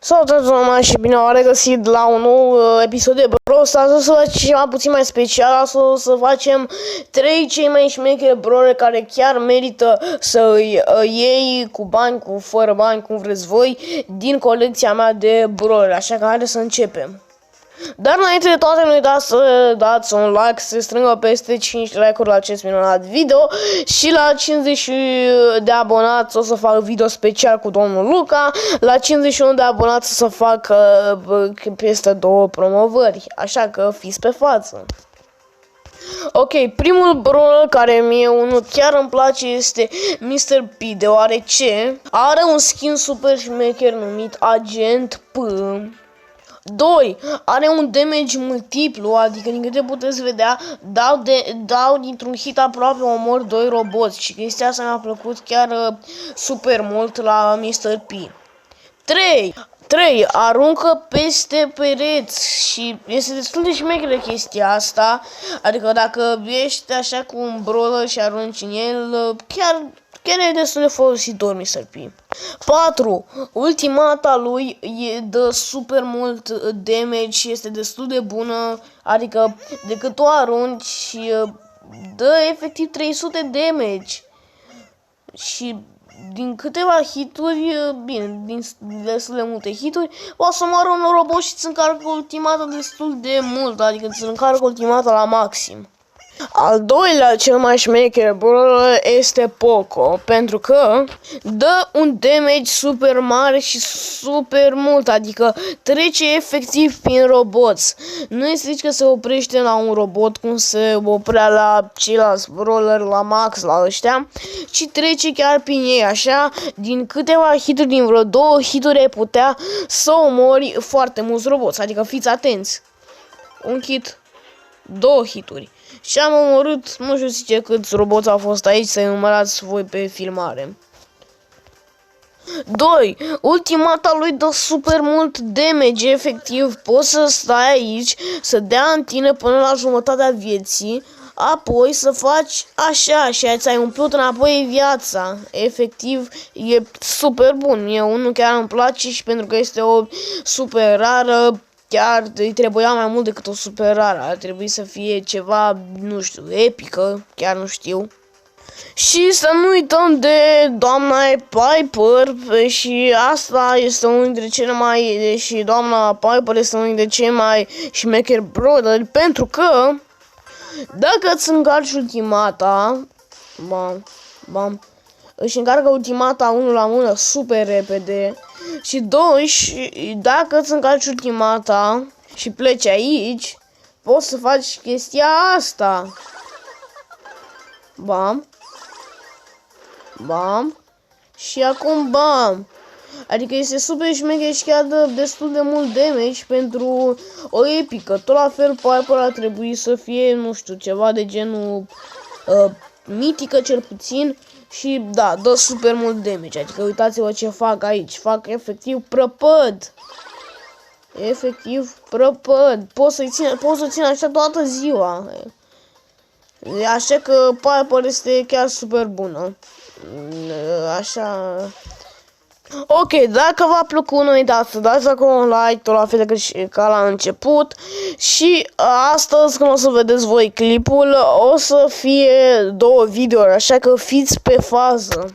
Salutare oameni și bine v-am regăsit la un nou episod de Brawl Stars. O să facem ceva puțin mai special. O să facem 3 cei mai șmecheri brawler care chiar merită să îi iei cu bani, fără bani, cum vreți voi, din colecția mea de brawler. Așa că haideți să începem. Dar înainte de toate, nu uitați să dați un like, să se strângă peste 5 like-uri la acest minunat video și la 50 de abonați o să fac video special cu domnul Luca, la 51 de abonați o să fac peste 2 promovări, așa că fiți pe față. Ok, primul brawler care mie unul chiar îmi place este Mr. P, deoarece are un skin super șmecher numit Agent P. 2. Are un damage multiplu, adică din câte puteți vedea, dau dintr-un hit aproape omor 2 roboți și chestia asta mi-a plăcut chiar super mult la Mr. P. 3. Aruncă peste pereți și este destul de șmecheră chestia asta, adică dacă ești așa cu un brawler și arunci în el, chiar e destul de folositor Mr. P. 4. Ultimata lui dă super mult damage și este destul de bună, adică decât o arunci și dă efectiv 300 damage. Și din câteva hituri, bine, din destul de multe hituri, o să moară un robot și îți încarcă ultimata destul de mult, adică îți încarcă ultimata la maxim. Al doilea cel mai șmecher brawler este Poco, pentru că dă un damage super mare și super mult, adică trece efectiv prin roboți. Nu este zici că se oprește la un robot cum se oprea la ceilalți brawler, la Max, la ăștia, ci trece chiar prin ei, așa, din câteva hituri, din vreo 2 hituri ai putea să omori foarte mulți roboți, adică fiți atenți. Un hit, 2 hituri. Și am omorât, nu știu zice câți roboți au fost aici, să-i numărați voi pe filmare. 2. Ultimata lui dă super mult damage, efectiv, poți să stai aici, să dea în tine până la jumătatea vieții, apoi să faci așa și ți-ai umplut înapoi viața. Efectiv, e super bun. Mie unul chiar îmi place și pentru că este o super rară, chiar îi trebuia mai mult decât o super rară. Ar trebui să fie ceva, nu știu, epică, chiar nu știu. Și să nu uităm de doamna Piper, și asta este unul dintre cele mai, și doamna Piper este unul dintre cei mai șmecheri brawler, pentru că dacă îți încarci ultimata, își încarcă ultimata 1 la 1 super repede. Și 2, și dacă îți încarci ultimata și pleci aici, poți să faci chestia asta. Bam. Bam. Și acum bam. Adică este super șmecher și chiar dă destul de mult damage pentru o epică. Tot la fel Piper ar trebui să fie, nu știu, ceva de genul mitică cel puțin. Și da, dă super mult damage, adică uitați-vă ce fac aici, fac efectiv prăpăd. Efectiv prăpăd, pot să țin așa toată ziua. Așa că Piper este chiar super bună. Așa. Ok, dacă v-a plăcut, nu uitați să dați acolo un like, tot la fel ca la început. Și astăzi, când o să vedeți voi clipul, o să fie 2 videouri, așa că fiți pe fază.